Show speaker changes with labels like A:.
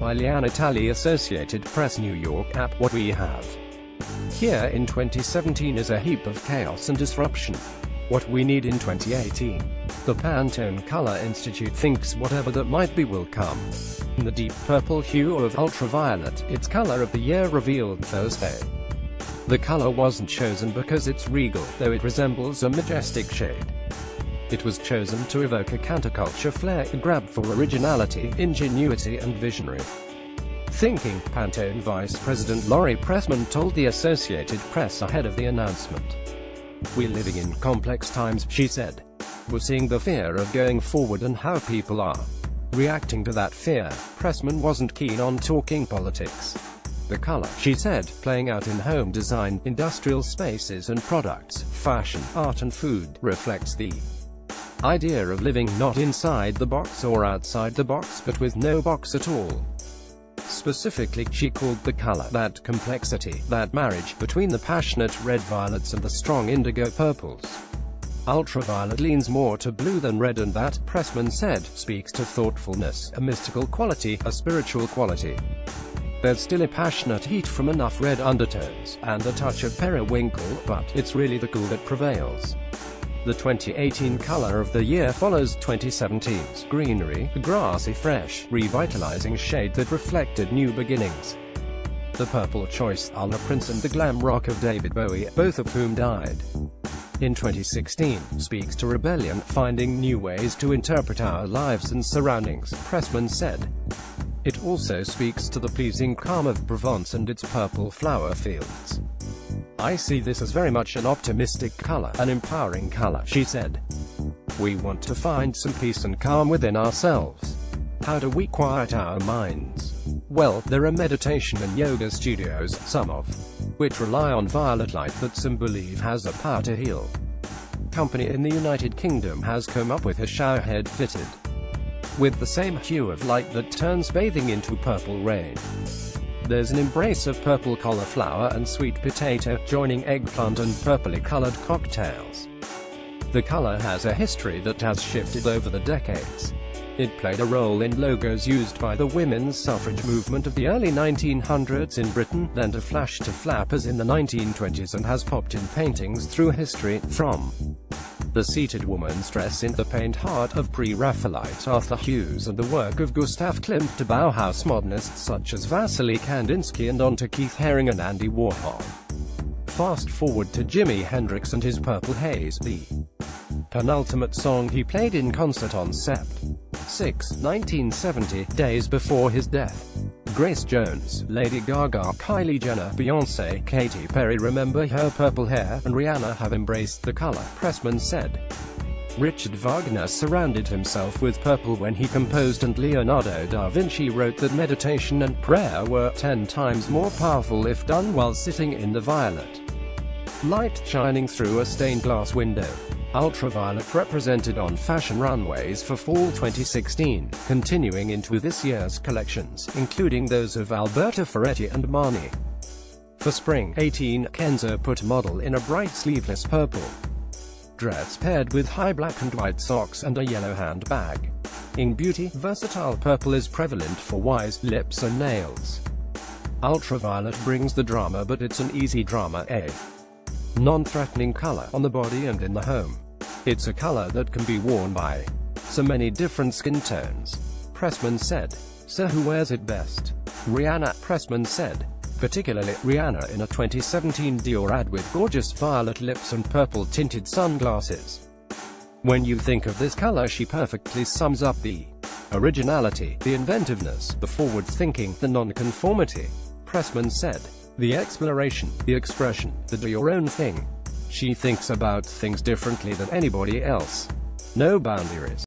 A: by Liana Talley, Associated Press, New York. What we have here in 2017 is a heap of chaos and disruption. What we need in 2018. The Pantone Color Institute thinks whatever that might be will come. In the deep purple hue of ultraviolet, its color of the year revealed Thursday. The color wasn't chosen because it's regal, though it resembles a majestic shade. It was chosen to evoke a counterculture flair, a grab for originality, ingenuity and visionary thinking, Pantone Vice President Lori Pressman told the Associated Press ahead of the announcement. "We're living in complex times," she said. "We're seeing the fear of going forward and how people are reacting to that fear." Pressman wasn't keen on talking politics. The color, she said, playing out in home design, industrial spaces and products, fashion, art and food, reflects the idea of living not inside the box or outside the box, but with no box at all. Specifically, she called the color that complexity, that marriage between the passionate red violets and the strong indigo purples. Ultraviolet leans more to blue than red, and that, Pressman said, speaks to thoughtfulness, a mystical quality, a spiritual quality. There's still a passionate heat from enough red undertones, and a touch of periwinkle, but it's really the cool that prevails. The 2018 color of the year follows 2017's greenery, a grassy, fresh, revitalizing shade that reflected new beginnings. The purple choice, Allah Prince and the glam rock of David Bowie, both of whom died in 2016, speaks to rebellion, finding new ways to interpret our lives and surroundings, Pressman said. It also speaks to the pleasing calm of Provence and its purple flower fields. "I see this as very much an optimistic color, an empowering color," she said. "We want to find some peace and calm within ourselves. How do we quiet our minds? Well, there are meditation and yoga studios, some of which rely on violet light that some believe has the power to heal. Company in the United Kingdom has come up with a showerhead fitted with the same hue of light that turns bathing into purple rain. There's an embrace of purple cauliflower and sweet potato, joining eggplant and purpley-colored cocktails. The color has a history that has shifted over the decades. It played a role in logos used by the women's suffrage movement of the early 1900s in Britain, then to flash to flappers in the 1920s, and has popped in paintings through history, from the seated woman's dress in the paint heart of pre-Raphaelite Arthur Hughes and the work of Gustav Klimt to Bauhaus modernists such as Vasily Kandinsky, and on to Keith Haring and Andy Warhol. Fast forward to Jimi Hendrix and his Purple Haze, the penultimate song he played in concert on Sept. 6, 1970, days before his death. Grace Jones, Lady Gaga, Kylie Jenner, Beyoncé, Katy Perry remember her purple hair, and Rihanna have embraced the color, Pressman said. Richard Wagner surrounded himself with purple when he composed, and Leonardo da Vinci wrote that meditation and prayer were 10 times more powerful if done while sitting in the violet light shining through a stained glass window. Ultraviolet represented on fashion runways for fall 2016, continuing into this year's collections, including those of Alberto Ferretti and Marni. For spring 18, Kenzo put model in a bright sleeveless purple dress paired with high black and white socks and a yellow handbag. In beauty, versatile purple is prevalent for eyes, lips and nails. Ultraviolet brings the drama, but it's an easy drama, a non-threatening color on the body and in the home. It's a color that can be worn by so many different skin tones, Pressman said. So who wears it best? Rihanna, Pressman said. Particularly, Rihanna in a 2017 Dior ad with gorgeous violet lips and purple-tinted sunglasses. When you think of this color, she perfectly sums up the originality, the inventiveness, the forward-thinking, the non-conformity, Pressman said. The exploration, the expression, the do-your-own thing. She thinks about things differently than anybody else. No boundaries.